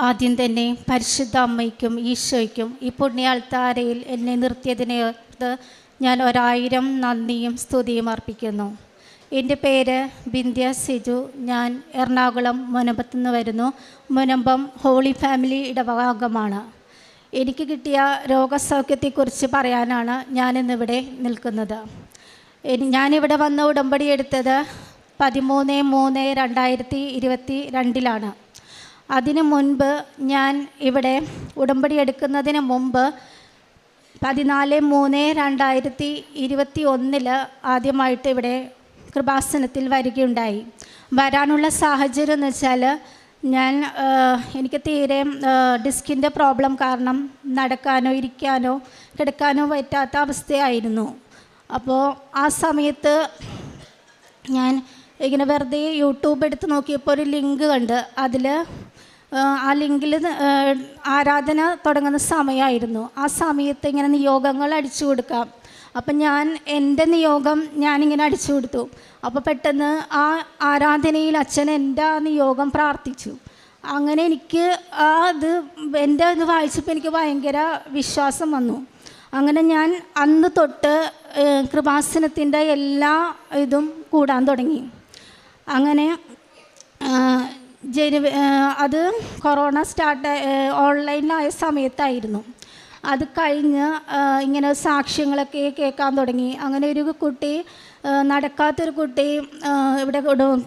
ആദ്യം തന്നെ പരിശുദ്ധ അമ്മയ്ക്കും ഈശോയ്ക്കും ഈ പുണ്യാൾത്താരയിൽ എന്നെ നിർത്തിയതിനെ ഓർത്ത് ഞാൻ 1000 നന്ദിയും സ്തുതിയും അർപ്പിക്കുന്നു. എൻ്റെ പേര് ബിന്ധ്യ സിജു. ഞാൻ എറണാകുളം മുനമ്പത്തു നിന്ന് വരുന്നു. മുനമ്പം ഹോളി ഫാമിലി ഇടവകാംഗമാണ്. എനിക്ക് കിട്ടിയ രോഗസൗഖ്യത്തെക്കുറിച്ച് പറയാനാണ് ഞാനിന്നിവിടെ നിൽക്കുന്നത്. ഞാനിവിടെ വന്ന് ഉടമ്പടി എടുത്തത് 13/3/2022 അതിനു മുൻപ് ഞാൻ ഇവിടെ ഉടമ്പടി എടുക്കുന്നതിന് മുമ്പ് 14/3/2021 ആദ്യമായിട്ട് ഇവിടെ കൃപാസനത്തിൽ വരികയുണ്ടായി. വരാനുള്ള സാഹചര്യം എന്ന് വെച്ചാൽ എനിക്ക് തീരെ ഡിസ്കിൻ്റെ പ്രോബ്ലം കാരണം നടക്കാനോ ഇരിക്കാനോ കിടക്കാനോ പറ്റാത്ത അവസ്ഥയായിരുന്നു. അപ്പോൾ ആ സമയത്ത് ഞാൻ ഇങ്ങനെ വെറുതെ യൂട്യൂബ് എടുത്ത് നോക്കിയപ്പോൾ ഒരു ലിങ്ക് കണ്ട്. ആ ലിങ്കിൽ ആരാധന തുടങ്ങുന്ന സമയമായിരുന്നു. ആ സമയത്ത് ഇങ്ങനെ നിയോഗങ്ങൾ അടിച്ചു കൊടുക്കാം. അപ്പം എൻ്റെ നിയോഗം ഞാനിങ്ങനെ അടിച്ചു കൊടുത്തു. അപ്പോൾ പെട്ടെന്ന് ആ ആരാധനയിൽ അച്ഛൻ എൻ്റെ ആ നിയോഗം പ്രാർത്ഥിച്ചു. അങ്ങനെ എനിക്ക് എൻ്റെ ഇത് വായിച്ചപ്പോൾ എനിക്ക് ഭയങ്കര വിശ്വാസം വന്നു. അങ്ങനെ ഞാൻ അന്ന് തൊട്ട് കൃപാസനത്തിൻ്റെ എല്ലാ ഇതും കൂടാൻ തുടങ്ങി. അങ്ങനെ അത് കൊറോണ ഓൺലൈനിലായ സമയത്തായിരുന്നു. അത് കഴിഞ്ഞ് ഇങ്ങനെ സാക്ഷ്യങ്ങളൊക്കെ കേൾക്കാൻ തുടങ്ങി. അങ്ങനെ ഒരു കുട്ടി, നടക്കാത്തൊരു കുട്ടി ഇവിടെ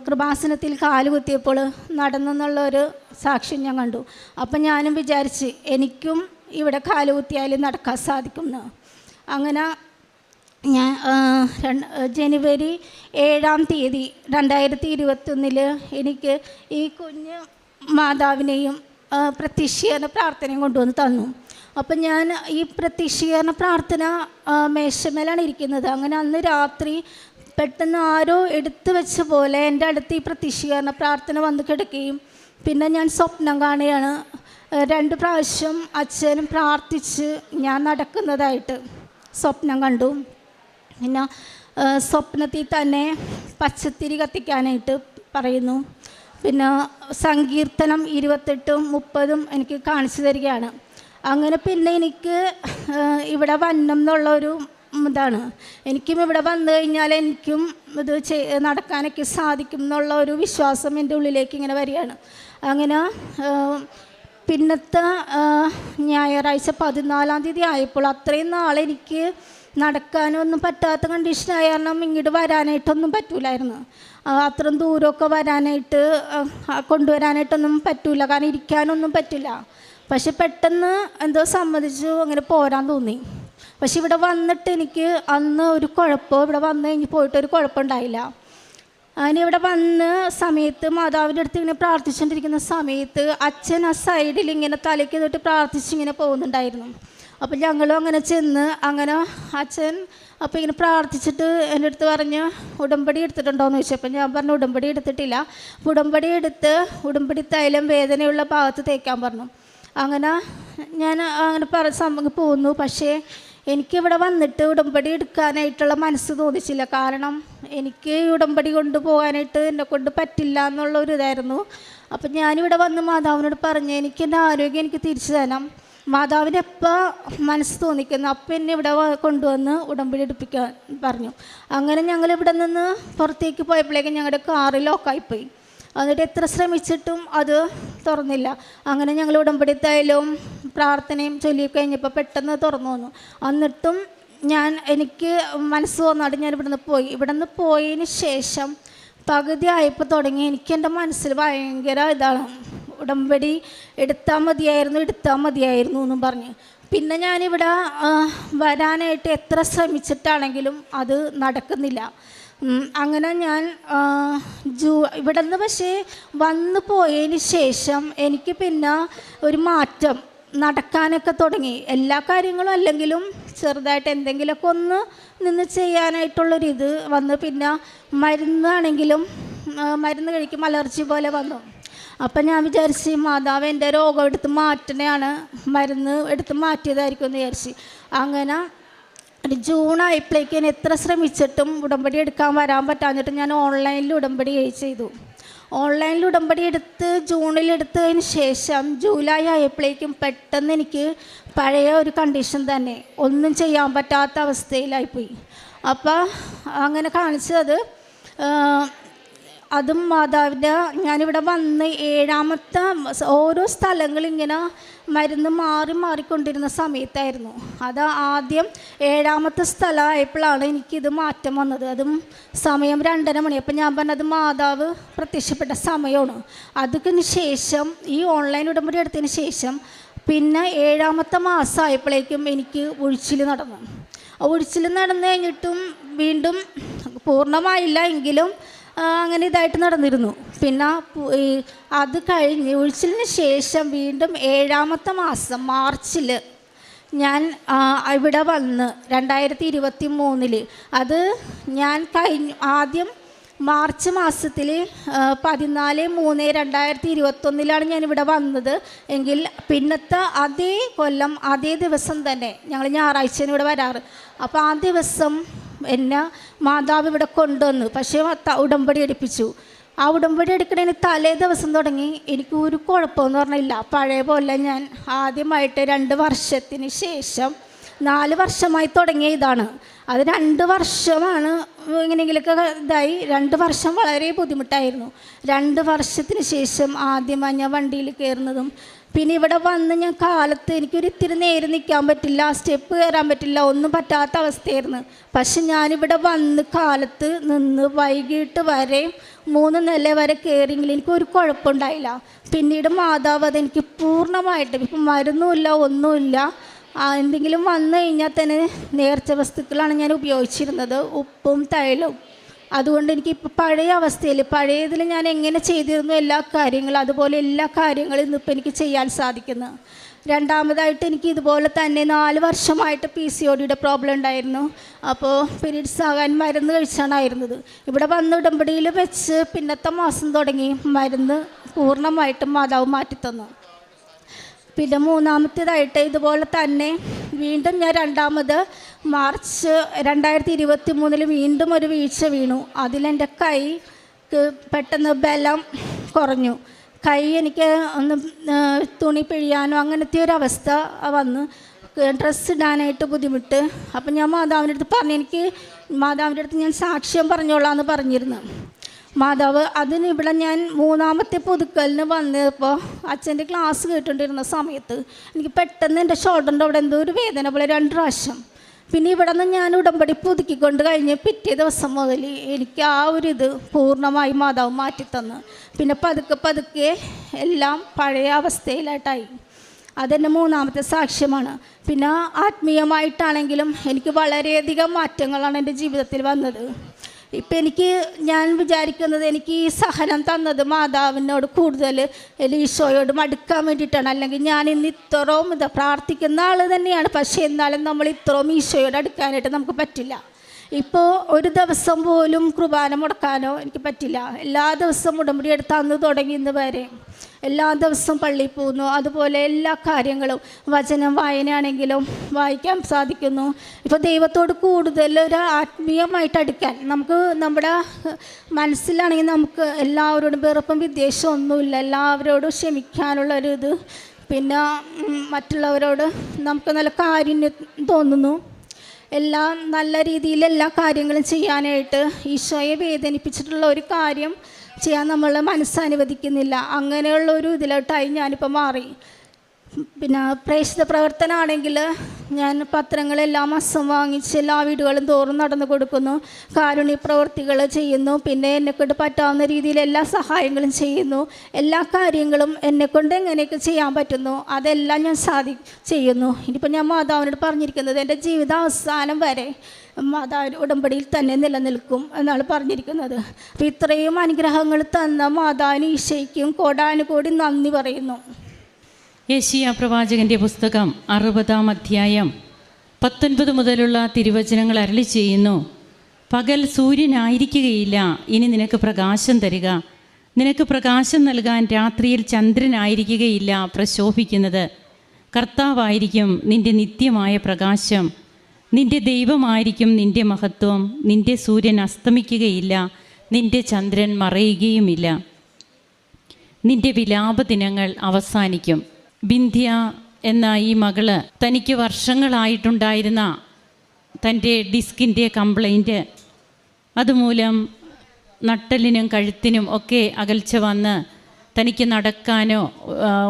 കൃപാസനത്തിൽ കാല് കുത്തിയപ്പോൾ നടന്നെന്നുള്ളൊരു സാക്ഷ്യം ഞാൻ കണ്ടു. അപ്പം ഞാനും വിചാരിച്ച് എനിക്കും ഇവിടെ കാല് കുത്തിയാൽ നടക്കാൻ സാധിക്കുമെന്ന്. അങ്ങനെ ഞാൻ ജനുവരി 7 തീയതി 2021 എനിക്ക് ഈ കുഞ്ഞ് മാതാവിനെയും പ്രത്യക്ഷീകരണ പ്രാർത്ഥനയും കൊണ്ടുവന്ന് തന്നു. അപ്പം ഞാൻ ഈ പ്രത്യക്ഷീകരണ പ്രാർത്ഥന മേശമേലാണ് ഇരിക്കുന്നത്. അങ്ങനെ അന്ന് രാത്രി പെട്ടെന്ന് ആരോ എടുത്തു വെച്ച പോലെ എൻ്റെ അടുത്ത് ഈ പ്രത്യക്ഷീകരണ പ്രാർത്ഥന വന്ന് കിടക്കുകയും പിന്നെ ഞാൻ സ്വപ്നം കാണുകയാണ്. 2 പ്രാവശ്യം അച്ഛനും പ്രാർത്ഥിച്ച് ഞാൻ നടക്കുന്നതായിട്ട് സ്വപ്നം കണ്ടു. പിന്നെ സ്വപ്നത്തിൽ തന്നെ പച്ചത്തിരി കത്തിക്കാനായിട്ട് പറയുന്നു. പിന്നെ സങ്കീർത്തനം 28-ഉം 30-ഉം എനിക്ക് കാണിച്ചു തരികയാണ്. അങ്ങനെ പിന്നെ എനിക്ക് ഇവിടെ വരണം എന്നുള്ളൊരു ഇതാണ്. എനിക്കും ഇവിടെ വന്നു കഴിഞ്ഞാൽ എനിക്കും ഇത് നടക്കാനൊക്കെ സാധിക്കും എന്നുള്ള ഒരു വിശ്വാസം എൻ്റെ ഉള്ളിലേക്ക് ഇങ്ങനെ വരികയാണ്. അങ്ങനെ പിന്നത്തെ ഞായറാഴ്ച 14 തീയതി ആയപ്പോൾ അത്രയും നാളെനിക്ക് നടക്കാനൊന്നും പറ്റാത്ത കണ്ടീഷനായ കാരണം ഇങ്ങോട്ട് വരാനായിട്ടൊന്നും പറ്റൂലായിരുന്നു. അത്രയും ദൂരമൊക്കെ കൊണ്ടുവരാനായിട്ടൊന്നും പറ്റൂല, കാരണം ഇരിക്കാനൊന്നും പറ്റില്ല. പക്ഷെ പെട്ടെന്ന് എന്തോ സമ്മതിച്ചു അങ്ങനെ പോരാൻ തോന്നി. പക്ഷെ ഇവിടെ വന്നിട്ട് എനിക്ക് അന്ന് ഒരു കുഴപ്പമോ ഇവിടെ വന്ന് കഴിഞ്ഞ് പോയിട്ടൊരു കുഴപ്പമുണ്ടായില്ല. അങ്ങനെ ഇവിടെ വന്ന സമയത്ത് മാതാവിൻ്റെ അടുത്ത് ഇങ്ങനെ പ്രാർത്ഥിച്ചുകൊണ്ടിരിക്കുന്ന സമയത്ത് അച്ഛൻ ആ സൈഡിൽ ഇങ്ങനെ തലയ്ക്ക് തൊട്ട് പ്രാർത്ഥിച്ചിങ്ങനെ പോകുന്നുണ്ടായിരുന്നു. അപ്പം ഞങ്ങളും അങ്ങനെ ചെന്ന് അങ്ങനെ അച്ഛൻ അപ്പോൾ ഇങ്ങനെ പ്രാർത്ഥിച്ചിട്ട് എൻ്റെ അടുത്ത് പറഞ്ഞ് ഉടമ്പടി എടുത്തിട്ടുണ്ടോയെന്ന് ചോദിച്ചപ്പോൾ ഞാൻ പറഞ്ഞു ഉടമ്പടി എടുത്തിട്ടില്ല. ഉടമ്പടി എടുത്ത് ഉടമ്പടി തൈലം വേദനയുള്ള ഭാഗത്ത് തേക്കാൻ പറഞ്ഞു. അങ്ങനെ ഞാൻ അങ്ങനെ പോന്നു. പക്ഷേ എനിക്കിവിടെ വന്നിട്ട് ഉടമ്പടി എടുക്കാനായിട്ടുള്ള മനസ്സ് തോന്നിച്ചില്ല. കാരണം എനിക്ക് ഉടമ്പടി കൊണ്ടുപോകാനായിട്ട് എന്നെക്കൊണ്ട് പറ്റില്ല എന്നുള്ളൊരു ഇതായിരുന്നു. അപ്പം ഞാനിവിടെ വന്ന് മാതാവിനോട് പറഞ്ഞു എനിക്ക് എൻ്റെ ആരോഗ്യം എനിക്ക് തിരിച്ചു തരണം. മാതാവിന് എപ്പോൾ മനസ്സ് തോന്നിക്കുന്നു അപ്പം എന്നെ ഇവിടെ കൊണ്ടുവന്ന് ഉടമ്പടി എടുപ്പിക്കാൻ പറഞ്ഞു. അങ്ങനെ ഞങ്ങൾ ഇവിടെ നിന്ന് പുറത്തേക്ക് പോയപ്പോഴേക്കും ഞങ്ങളുടെ കാറ് ലോക്കായിപ്പോയി. എന്നിട്ട് എത്ര ശ്രമിച്ചിട്ടും അത് തുറന്നില്ല. അങ്ങനെ ഞങ്ങൾ ഉടമ്പടി തൈലവും പ്രാർത്ഥനയും ചൊല്ലി കഴിഞ്ഞപ്പോൾ പെട്ടെന്ന് തുറന്നു വന്നു. എന്നിട്ടും എനിക്ക് മനസ്സ് തോന്നാണ്ട് ഞാൻ ഇവിടുന്ന് പോയതിന് ശേഷം പകുതി ആയപ്പോൾ തുടങ്ങി എനിക്ക് എൻ്റെ മനസ്സിൽ ഭയങ്കര ഇതാണ്, ഉടമ്പടി എടുത്താൽ മതിയായിരുന്നു എന്നും പറഞ്ഞ്. പിന്നെ ഞാനിവിടെ വരാനായിട്ട് എത്ര ശ്രമിച്ചിട്ടാണെങ്കിലും അത് നടക്കുന്നില്ല. അങ്ങനെ ഞാൻ ഇവിടെ നിന്ന് പക്ഷേ വന്നു പോയതിന് ശേഷം എനിക്ക് പിന്നെ ഒരു മാറ്റം നടക്കാനൊക്കെ തുടങ്ങി. എല്ലാ കാര്യങ്ങളും അല്ലെങ്കിലും ചെറുതായിട്ട് എന്തെങ്കിലുമൊക്കെ ഒന്ന് നിന്ന് ചെയ്യാനായിട്ടുള്ളൊരിത് വന്ന്. പിന്നെ മരുന്നാണെങ്കിലും മരുന്ന് കഴിക്കും അലർജി പോലെ വന്നു. അപ്പം ഞാൻ വിചാരിച്ച് മാതാവ് എൻ്റെ രോഗം എടുത്ത് മാറ്റണയാണ്, മരുന്ന് എടുത്ത് മാറ്റിയതായിരിക്കും എന്ന് വിചാരിച്ച്. അങ്ങനെ ജൂൺ ആയപ്പോഴേക്കും എത്ര ശ്രമിച്ചിട്ടും ഉടമ്പടി എടുക്കാൻ വരാൻ പറ്റാഞ്ഞിട്ട് ഞാൻ ഓൺലൈനിൽ ഉടമ്പടി ചെയ്തു. ഓൺലൈനിൽ ഉടമ്പടി എടുത്ത് ജൂണിൽ എടുത്തതിന് ശേഷം ജൂലൈ ആയപ്പോഴേക്കും പെട്ടെന്ന് എനിക്ക് പഴയ ഒരു കണ്ടീഷൻ തന്നെ, ഒന്നും ചെയ്യാൻ പറ്റാത്ത അവസ്ഥയിലായിപ്പോയി. അപ്പോൾ അങ്ങനെ കാണിച്ചത് അതും മാതാവിൻ്റെ ഞാനിവിടെ വന്ന് 7ാമത്തെ ഓരോ സ്ഥലങ്ങളിങ്ങനെ മരുന്ന് മാറിക്കൊണ്ടിരുന്ന സമയത്തായിരുന്നു. അത് ആദ്യം 7ാമത്തെ സ്ഥലമായപ്പോഴാണ് എനിക്കിത് മാറ്റം വന്നത്. അതും സമയം 2:30 മണി. അപ്പം ഞാൻ പറഞ്ഞത് മാതാവ് പ്രത്യക്ഷപ്പെട്ട സമയമാണ്. അതിന് ശേഷം ഈ ഓൺലൈൻ ഉടമ്പടി എടുത്തതിന് ശേഷം പിന്നെ 7ാമത്തെ മാസമായപ്പോഴേക്കും എനിക്ക് ഒഴിച്ചിൽ നടന്നു. ഒഴിച്ചിൽ നടന്നു കഴിഞ്ഞിട്ടും വീണ്ടും പൂർണ്ണമായില്ല എങ്കിലും അങ്ങനെ ഇതായിട്ട് നടന്നിരുന്നു. പിന്നെ അത് കഴിഞ്ഞ് ഒഴിച്ചിലിന് ശേഷം വീണ്ടും 7ാമത്തെ മാസം മാർച്ചിൽ ഞാൻ ഇവിടെ വന്ന് 2023 അത് ഞാൻ ആദ്യം മാർച്ച് മാസത്തിൽ 14/3/2021 ഞാനിവിടെ വന്നത്. എങ്കിൽ പിന്നത്തെ അതേ കൊല്ലം അതേ ദിവസം തന്നെ ഞങ്ങൾ ഞായറാഴ്ചയാണ് ഇവിടെ വരാറ്. അപ്പോൾ ആ ദിവസം എന്നെ മാതാവ് ഇവിടെ കൊണ്ടുവന്നു. പക്ഷേ ഉടമ്പടി എടുപ്പിച്ചു. ആ ഉടമ്പടി എടുക്കണതിന് തലേ ദിവസം തുടങ്ങി എനിക്ക് ഒരു കുഴപ്പമെന്ന് പറഞ്ഞില്ല. പഴയ പോലെ ഞാൻ ആദ്യമായിട്ട് 2 വർഷത്തിന് ശേഷം 4 വർഷമായി തുടങ്ങിയ ഇതാണ്. അത് 2 വർഷമാണ് ഇങ്ങനെയെങ്കിലൊക്കെ ഇതായി. 2 വർഷം വളരെ ബുദ്ധിമുട്ടായിരുന്നു. 2 വർഷത്തിന് ശേഷം ആദ്യമായി ഞാൻ വണ്ടിയിൽ കയറുന്നതും പിന്നെ ഇവിടെ വന്ന് ഞാൻ കാലത്ത് എനിക്കൊരു ഇത്തിരി നേരെ നിൽക്കാൻ പറ്റില്ല, സ്റ്റെപ്പ് കയറാൻ പറ്റില്ല, ഒന്നും പറ്റാത്ത അവസ്ഥയായിരുന്നു. പക്ഷെ ഞാനിവിടെ വന്ന് കാലത്ത് നിന്ന് വൈകിട്ട് വരെ 3 നില വരെ കയറിയെങ്കിൽ എനിക്കൊരു കുഴപ്പമുണ്ടായില്ല. പിന്നീട് മാതാവ് അതെനിക്ക് പൂർണ്ണമായിട്ടും ഇപ്പം മരുന്നുമില്ല, ഒന്നുമില്ല. എന്തെങ്കിലും വന്നു കഴിഞ്ഞാൽ തന്നെ നേർച്ച വസ്തുക്കളാണ് ഞാൻ ഉപയോഗിച്ചിരുന്നത്, ഉപ്പും തൈലവും. അതുകൊണ്ട് എനിക്കിപ്പോൾ പഴയ അവസ്ഥയിൽ പഴയതിൽ ഞാൻ എങ്ങനെ ചെയ്തിരുന്നു എല്ലാ കാര്യങ്ങളും അതുപോലെ എല്ലാ കാര്യങ്ങളും ഇന്നിപ്പോൾ എനിക്ക് ചെയ്യാൻ സാധിക്കുന്നു. രണ്ടാമതായിട്ട് എനിക്ക് ഇതുപോലെ തന്നെ 4 വർഷമായിട്ട് PCODയുടെ പ്രോബ്ലം ഉണ്ടായിരുന്നു. അപ്പോൾ പീരീഡ്സ് ആകാൻ മരുന്ന് കഴിച്ചാണായിരുന്നത്. ഇവിടെ വന്ന് ഉടമ്പടിയിൽ വെച്ച് പിന്നത്തെ മാസം തുടങ്ങി മരുന്ന് പൂർണ്ണമായിട്ടും മാതാവ് മാറ്റിത്തന്നു. പിന്നെ 3ാമത്തേതായിട്ട് ഇതുപോലെ തന്നെ വീണ്ടും ഞാൻ 2ാമത് മാർച്ച് 2023 വീണ്ടും ഒരു വീഴ്ച വീണു. അതിലെൻ്റെ കൈക്ക് പെട്ടെന്ന് ബലം കുറഞ്ഞു. കൈ എനിക്ക് ഒന്ന് തുണി പിഴിയാനോ അങ്ങനത്തെ ഒരു അവസ്ഥ വന്ന് ഡ്രസ്സ് ഇടാനായിട്ട് ബുദ്ധിമുട്ട്. അപ്പം ഞാൻ മാതാവിൻ്റെ അടുത്ത് പറഞ്ഞു, എനിക്ക് മാതാവിൻ്റെ അടുത്ത് ഞാൻ സാക്ഷ്യം പറഞ്ഞോളാം എന്ന് പറഞ്ഞിരുന്നു. മാതാവ് അതിന് ഇവിടെ ഞാൻ 3ാമത്തെ പുതുക്കലിന് വന്നപ്പോൾ അച്ഛൻ്റെ ക്ലാസ് കേട്ടുകൊണ്ടിരുന്ന സമയത്ത് എനിക്ക് പെട്ടെന്ന് എൻ്റെ ഷോൾഡറിൻ്റെ അവിടെ എന്തോ ഒരു വേദന പോലെ 2 പ്രാവശ്യം. പിന്നെ ഇവിടെ നിന്ന് ഞാൻ ഉടമ്പടി പുതുക്കിക്കൊണ്ട് കഴിഞ്ഞ് പിറ്റേ ദിവസം മുതൽ എനിക്ക് ആ ഒരു ഇത് പൂർണ്ണമായി മാതാവ് മാറ്റിത്തന്നു. പിന്നെ പതുക്കെ എല്ലാം പഴയ അവസ്ഥയിലായിട്ടായി. അതെൻ്റെ 3ാമത്തെ സാക്ഷ്യമാണ്. പിന്നെ ആത്മീയമായിട്ടാണെങ്കിലും എനിക്ക് വളരെയധികം മാറ്റങ്ങളാണ് എൻ്റെ ജീവിതത്തിൽ വന്നത്. ഇപ്പം ഞാൻ വിചാരിക്കുന്നത് എനിക്ക് ഈ സഹനം തന്നത് മാതാവിനോട് കൂടുതൽ ഈശോയോട് മടുക്കാൻ വേണ്ടിയിട്ടാണ്. അല്ലെങ്കിൽ ഞാൻ ഇന്ന് ഇത്രയും പ്രാർത്ഥിക്കുന്ന ആൾ തന്നെയാണ്. പക്ഷേ എന്നാലും നമ്മൾ ഇത്രയും ഈശോയോട് അടുക്കാനായിട്ട് നമുക്ക് പറ്റില്ല. ഇപ്പോൾ ഒരു ദിവസം പോലും കുർബാന മുടക്കാനോ എനിക്ക് പറ്റില്ല. എല്ലാ ദിവസവും ഉടമ്പടി എടുത്ത് അന്ന് തുടങ്ങി ഇന്ന് വരെ എല്ലാ ദിവസവും പള്ളിയിൽ പോകുന്നു. അതുപോലെ എല്ലാ കാര്യങ്ങളും വചനം വായനയാണെങ്കിലും വായിക്കാൻ സാധിക്കുന്നു. ഇപ്പോൾ ദൈവത്തോട് കൂടുതൽ ഒരു ആത്മീയമായിട്ട് അടുക്കാൻ നമുക്ക് നമ്മുടെ മനസ്സിലാണെങ്കിൽ നമുക്ക് എല്ലാവരോടും വെറുപ്പും വിദ്വേഷവും ഒന്നുമില്ല. എല്ലാവരോടും ക്ഷമിക്കാനുള്ളൊരു ഇത്, പിന്നെ മറ്റുള്ളവരോട് നമുക്ക് നല്ല കാരുണ്യം തോന്നുന്നു. എല്ലാം നല്ല രീതിയിൽ എല്ലാ കാര്യങ്ങളും ചെയ്യാനായിട്ട് ഈശോയെ വേദനിപ്പിച്ചിട്ടുള്ള ഒരു കാര്യം ചെയ്യാൻ നമ്മൾ മനസ്സനുവദിക്കുന്നില്ല. അങ്ങനെയുള്ളൊരു ഇതിലോട്ടായി ഞാനിപ്പോൾ മാറി. പിന്നെ പ്രേക്ഷിത പ്രവർത്തനമാണെങ്കിൽ ഞാൻ പത്രങ്ങളെല്ലാ മാസം വാങ്ങിച്ച് എല്ലാ വീടുകളും തോറും നടന്നു കൊടുക്കുന്നു. കാരുണ്യ പ്രവർത്തികൾ ചെയ്യുന്നു. പിന്നെ എന്നെക്കൊണ്ട് പറ്റാവുന്ന രീതിയിൽ എല്ലാ സഹായങ്ങളും ചെയ്യുന്നു. എല്ലാ കാര്യങ്ങളും എന്നെക്കൊണ്ട് എങ്ങനെയൊക്കെ ചെയ്യാൻ പറ്റുന്നു അതെല്ലാം ഞാൻ ചെയ്യുന്നു. ഇനിയിപ്പോൾ ഞാൻ മാതാവിനോട് പറഞ്ഞിരിക്കുന്നത് എൻ്റെ ജീവിതാവസാനം വരെ മാതാവ് ഉടമ്പടിയിൽ തന്നെ നിലനിൽക്കും എന്നാണ് പറഞ്ഞിരിക്കുന്നത്. അപ്പോൾ ഇത്രയും അനുഗ്രഹങ്ങൾ തന്ന മാതാവിന് ഈശോയ്ക്കും കോടാനുകോടി നന്ദി പറയുന്നു. യെശയ്യാ പ്രവാചകൻ്റെ പുസ്തകം 60-ാം അധ്യായം 19 മുതലുള്ള തിരുവചനങ്ങൾ അരുളി ചെയ്യുന്നു. പകൽ സൂര്യനായിരിക്കുകയില്ല, ഇനി നിനക്ക് പ്രകാശം തരിക. നിനക്ക് പ്രകാശം നൽകാൻ രാത്രിയിൽ ചന്ദ്രനായിരിക്കുകയില്ല പ്രശോഭിക്കുന്നത്. കർത്താവായിരിക്കും നിൻ്റെ നിത്യമായ പ്രകാശം. നിൻ്റെ ദൈവമായിരിക്കും നിൻ്റെ മഹത്വം. നിൻ്റെ സൂര്യൻ അസ്തമിക്കുകയില്ല, നിൻ്റെ ചന്ദ്രൻ മറയുകയുമില്ല. നിന്റെ വിലാപ ദിനങ്ങൾ അവസാനിക്കും. ബിന്ധ്യ എന്ന ഈ മകള് തനിക്ക് വർഷങ്ങളായിട്ടുണ്ടായിരുന്ന തൻ്റെ ഡിസ്കിൻ്റെ കംപ്ലൈൻറ്റ്, അതുമൂലം നട്ടലിനും കഴുത്തിനും ഒക്കെ അകൽച്ച വന്ന് തനിക്ക് നടക്കാനോ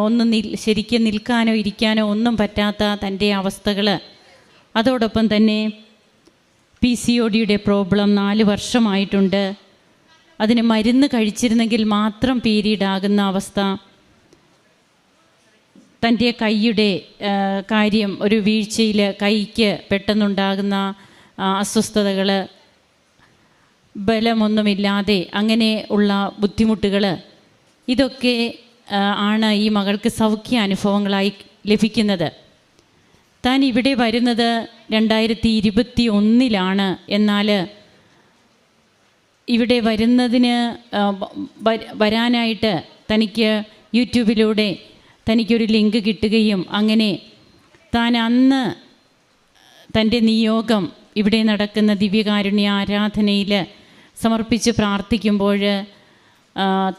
ഒന്നും ശരിക്കും നിൽക്കാനോ ഇരിക്കാനോ ഒന്നും പറ്റാത്ത തൻ്റെ അവസ്ഥകൾ, അതോടൊപ്പം തന്നെ PCODയുടെ പ്രോബ്ലം 4 വർഷമായിട്ടുണ്ട്. അതിന് മരുന്ന് കഴിച്ചിരുന്നെങ്കിൽ മാത്രം പീരീഡ് ആകുന്ന അവസ്ഥ, തൻ്റെ കൈയുടെ കാര്യം, ഒരു വീഴ്ചയിൽ കൈക്ക് പെട്ടെന്നുണ്ടാകുന്ന അസ്വസ്ഥതകൾ, ബലമൊന്നുമില്ലാതെ അങ്ങനെ ഉള്ള ബുദ്ധിമുട്ടുകൾ, ഇതൊക്കെ ആണ് ഈ മകൾക്ക് സൗഖ്യ അനുഭവങ്ങളായി ലഭിക്കുന്നത്. താൻ ഇവിടെ വരുന്നത് 2021 എന്നാൽ ഇവിടെ വരാനായിട്ട് തനിക്ക് യൂട്യൂബിലൂടെ തനിക്കൊരു ലിങ്ക് കിട്ടുകയും അങ്ങനെ താൻ അന്ന് തൻ്റെ നിയോഗം ഇവിടെ നടക്കുന്ന ദിവ്യകാരുണ്യ ആരാധനയിൽ സമർപ്പിച്ച് പ്രാർത്ഥിക്കുമ്പോൾ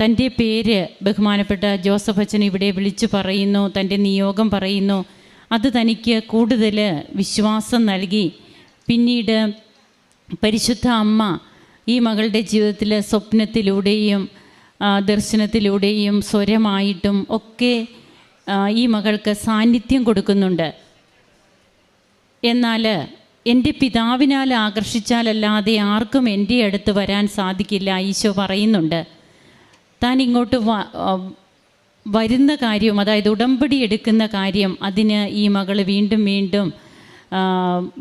തൻ്റെ പേര് ബഹുമാനപ്പെട്ട ജോസഫ് അച്ഛൻ ഇവിടെ വിളിച്ചു പറയുന്നു, തൻ്റെ നിയോഗം പറയുന്നു. അത് തനിക്ക് കൂടുതൽ വിശ്വാസം നൽകി. പിന്നീട് പരിശുദ്ധ അമ്മ ഈ മകളുടെ ജീവിതത്തിൽ സ്വപ്നത്തിലൂടെയും ദർശനത്തിലൂടെയും സ്വരമായിട്ടും ഒക്കെ ഈ മകൾക്ക് സാന്നിധ്യം കൊടുക്കുന്നുണ്ട്. എന്നാൽ എൻ്റെ പിതാവിനാൽ ആകർഷിച്ചാലല്ലാതെ ആർക്കും എൻ്റെ അടുത്ത് വരാൻ സാധിക്കില്ല, ഈശോ പറയുന്നുണ്ട്. താൻ ഇങ്ങോട്ട് വരുന്ന കാര്യവും, അതായത് ഉടമ്പടി എടുക്കുന്ന കാര്യം, അതിന് ഈ മകൾ വീണ്ടും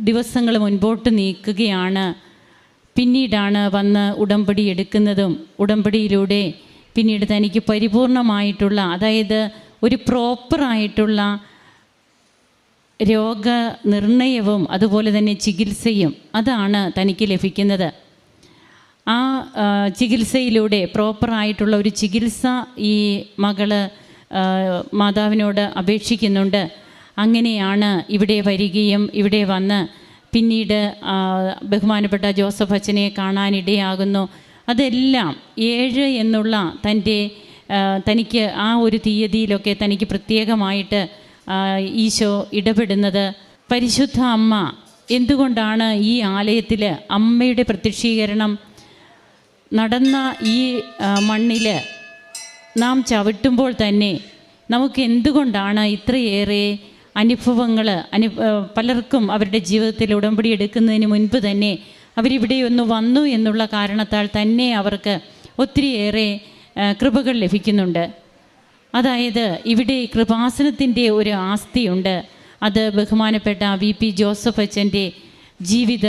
ദിവസങ്ങൾ മുൻപോട്ട് നീക്കുകയാണ്. പിന്നീടാണ് വന്ന് ഉടമ്പടി എടുക്കുന്നതും ഉടമ്പടിയിലൂടെ പിന്നീട് തനിക്ക് പരിപൂർണമായിട്ടുള്ള, അതായത് ഒരു പ്രോപ്പറായിട്ടുള്ള രോഗനിർണയവും അതുപോലെ തന്നെ ചികിത്സയും അതാണ് തനിക്ക് ലഭിക്കുന്നത്. ആ ചികിത്സയിലൂടെ പ്രോപ്പറായിട്ടുള്ള ഒരു ചികിത്സ ഈ മകള് മാതാവിനോട് അപേക്ഷിക്കുന്നുണ്ട്. അങ്ങനെയാണ് ഇവിടെ വരികയും ഇവിടെ വന്ന് പിന്നീട് ബഹുമാനപ്പെട്ട ജോസഫ് അച്ഛനെ കാണാനിടയാകുന്നു. അതെല്ലാം 7 എന്നുള്ള തനിക്ക് ആ ഒരു തീയതിയിലൊക്കെ തനിക്ക് പ്രത്യേകമായിട്ട് ഈശോ ഇടപെടുന്നത്. പരിശുദ്ധ അമ്മ എന്തുകൊണ്ടാണ് ഈ ആലയത്തിൽ അമ്മയുടെ പ്രത്യക്ഷീകരണം നടന്ന ഈ മണ്ണിൽ നാം ചവിട്ടുമ്പോൾ തന്നെ നമുക്ക് എന്തുകൊണ്ടാണ് ഇത്രയേറെ അനുഭവങ്ങൾ പലർക്കും അവരുടെ ജീവിതത്തിൽ ഉടമ്പടി എടുക്കുന്നതിന് മുൻപ് തന്നെ അവരിവിടെ ഒന്ന് വന്നു എന്നുള്ള കാരണത്താൽ തന്നെ അവർക്ക് ഒത്തിരിയേറെ കൃപകൾ ലഭിക്കുന്നുണ്ട്. അതായത് ഇവിടെ കൃപാസനത്തിൻ്റെ ഒരു ആസ്തിയുണ്ട്. അത് ബഹുമാനപ്പെട്ട VP ജോസഫ് അച്ഛൻ്റെ ജീവിത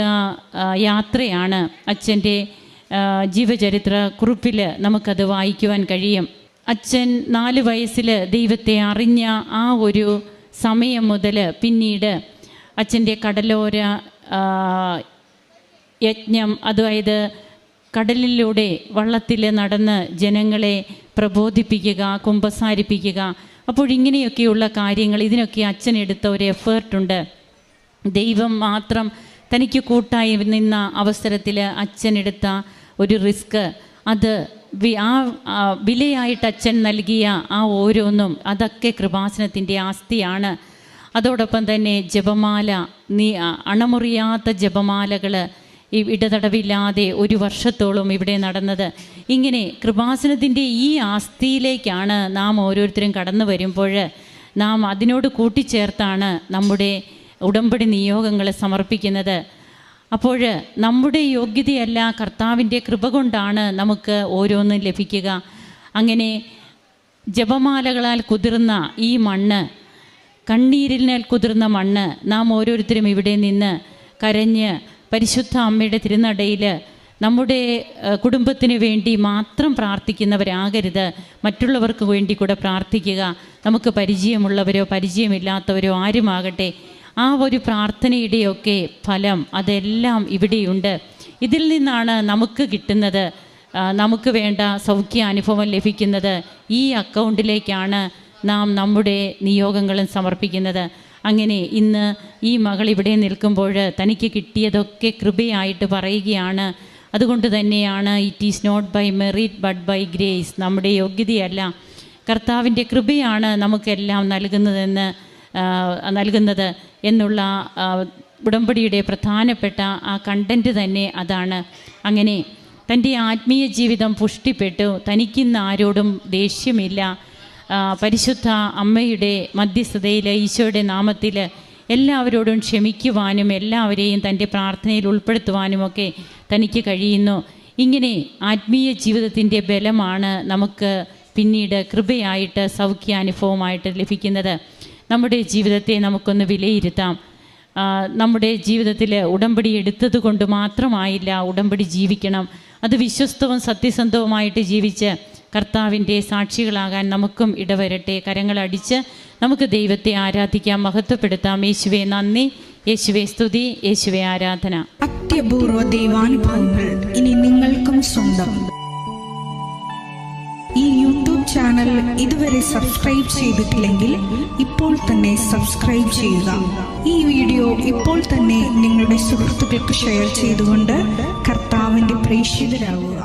യാത്രയാണ്. അച്ഛൻ്റെ ജീവചരിത്ര കുറിപ്പിൽ നമുക്കത് വായിക്കുവാൻ കഴിയും. അച്ഛൻ 4 വയസ്സിൽ ദൈവത്തെ അറിഞ്ഞ ആ ഒരു സമയം മുതൽ പിന്നീട് അച്ഛൻ്റെ കടലോര യജ്ഞം, അതായത് കടലിലൂടെ വള്ളത്തിൽ നടന്ന് ജനങ്ങളെ പ്രബോധിപ്പിക്കുക, കുമ്പസാരിപ്പിക്കുക, അപ്പോഴിങ്ങനെയൊക്കെയുള്ള കാര്യങ്ങൾ, ഇതിനൊക്കെ അച്ഛൻ എടുത്ത ഒരു എഫേർട്ടുണ്ട്. ദൈവം മാത്രം തനിക്ക് കൂട്ടായി നിന്ന അവസരത്തിൽ അച്ഛനെടുത്ത ഒരു റിസ്ക്, അത് ആ വിലയായിട്ട് അച്ഛൻ നൽകിയ ആ ഓരോന്നും അതൊക്കെ കൃപാസനത്തിൻ്റെ ആസ്തിയാണ്. അതോടൊപ്പം തന്നെ ജപമാല, അണമുറിയാത്ത ജപമാലകൾ ഇടതടവില്ലാതെ 1 വർഷത്തോളം ഇവിടെ നടന്നത്. ഇങ്ങനെ കൃപാസനത്തിൻ്റെ ഈ ആസ്തിയിലേക്കാണ് നാം ഓരോരുത്തരും കടന്നു വരുമ്പോൾ നാം അതിനോട് കൂട്ടിച്ചേർത്താണ് നമ്മുടെ ഉടമ്പടി നിയോഗങ്ങൾ സമർപ്പിക്കുന്നത്. അപ്പോൾ നമ്മുടെ യോഗ്യതയല്ല, കർത്താവിൻ്റെ കൃപ കൊണ്ടാണ് നമുക്ക് ഓരോന്നും ലഭിക്കുക. അങ്ങനെ ജപമാലകളാൽ കുതിർന്ന ഈ മണ്ണ്, കണ്ണീരിനാൽ കുതിർന്ന മണ്ണ്, നാം ഓരോരുത്തരും ഇവിടെ നിന്ന് കരഞ്ഞ് പരിശുദ്ധ അമ്മയുടെ തിരുനടയിൽ നമ്മുടെ കുടുംബത്തിന് വേണ്ടി മാത്രം പ്രാർത്ഥിക്കുന്നവരാകരുത്, മറ്റുള്ളവർക്ക് വേണ്ടി കൂടെ പ്രാർത്ഥിക്കുക. നമുക്ക് പരിചയമുള്ളവരോ പരിചയമില്ലാത്തവരോ ആരുമാകട്ടെ, ആ ഒരു പ്രാർത്ഥനയുടെയൊക്കെ ഫലം അതെല്ലാം ഇവിടെയുണ്ട്. ഇതിൽ നിന്നാണ് നമുക്ക് കിട്ടുന്നത്, നമുക്ക് വേണ്ട സൗഖ്യ അനുഭവം ലഭിക്കുന്നത്. ഈ അക്കൗണ്ടിലേക്കാണ് നാം നമ്മുടെ നിയോഗങ്ങളും സമർപ്പിക്കുന്നത്. അങ്ങനെ ഇന്ന് ഈ മകൾ ഇവിടെ നിൽക്കുമ്പോൾ തനിക്ക് കിട്ടിയതൊക്കെ കൃപയായിട്ട് പറയുകയാണ്. അതുകൊണ്ട് തന്നെയാണ് it is not by merit but by grace. നമ്മുടെ യോഗ്യതയല്ല, കർത്താവിൻ്റെ കൃപയാണ് നമുക്കെല്ലാം നൽകുന്നത് എന്നുള്ള ഉടമ്പടിയുടെ പ്രധാനപ്പെട്ട ആ കണ്ടൻറ്റ് തന്നെ അതാണ്. അങ്ങനെ തൻ്റെ ആത്മീയ ജീവിതം പുഷ്ടിപ്പെട്ടു, തനിക്കിന്ന് ആരോടും ദേഷ്യമില്ല, പരിശുദ്ധ അമ്മയുടെ മധ്യസ്ഥതയിൽ ഈശോയുടെ നാമത്തിൽ എല്ലാവരോടും ക്ഷമിക്കുവാനും എല്ലാവരെയും തൻ്റെ പ്രാർത്ഥനയിൽ ഉൾപ്പെടുത്തുവാനുമൊക്കെ തനിക്ക് കഴിയുന്നു. ഇങ്ങനെ ആത്മീയ ജീവിതത്തിൻ്റെ ബലമാണ് നമുക്ക് പിന്നീട് കൃപയായിട്ട് സൗഖ്യാനുഭവമായിട്ട് ലഭിക്കുന്നത്. നമ്മുടെ ജീവിതത്തെ നമുക്കൊന്ന് വിലയിരുത്താം. നമ്മുടെ ജീവിതത്തിൽ ഉടമ്പടി എടുത്തത് കൊണ്ട് മാത്രമായില്ല ഉടമ്പടി ജീവിക്കണം. അത് വിശ്വസ്തവും സത്യസന്ധവുമായിട്ട് ജീവിച്ച് കർത്താവിൻ്റെ സാക്ഷികളാകാൻ നമുക്കും ഇടവരട്ടെ. കരങ്ങളടിച്ച് നമുക്ക് ദൈവത്തെ ആരാധിക്കാം, മഹത്വപ്പെടുത്താം. യേശുവേ നന്ദി, യേശുവേ സ്തുതി, യേശുവേ ആരാധന. അത്യപൂർവ ദൈവാനുഭവങ്ങൾ ഇനി നിങ്ങൾക്കും സ്വന്തം. ഈ യൂട്യൂബ് ചാനൽ ഇതുവരെ സബ്സ്ക്രൈബ് ചെയ്തിട്ടില്ലെങ്കിൽ ഇപ്പോൾ തന്നെ സബ്സ്ക്രൈബ് ചെയ്യുക. ഈ വീഡിയോ ഇപ്പോൾ തന്നെ നിങ്ങളുടെ സുഹൃത്തുക്കൾക്ക് ഷെയർ ചെയ്തുകൊണ്ട് കർത്താവിൻ്റെ പ്രേക്ഷിതരാകുക.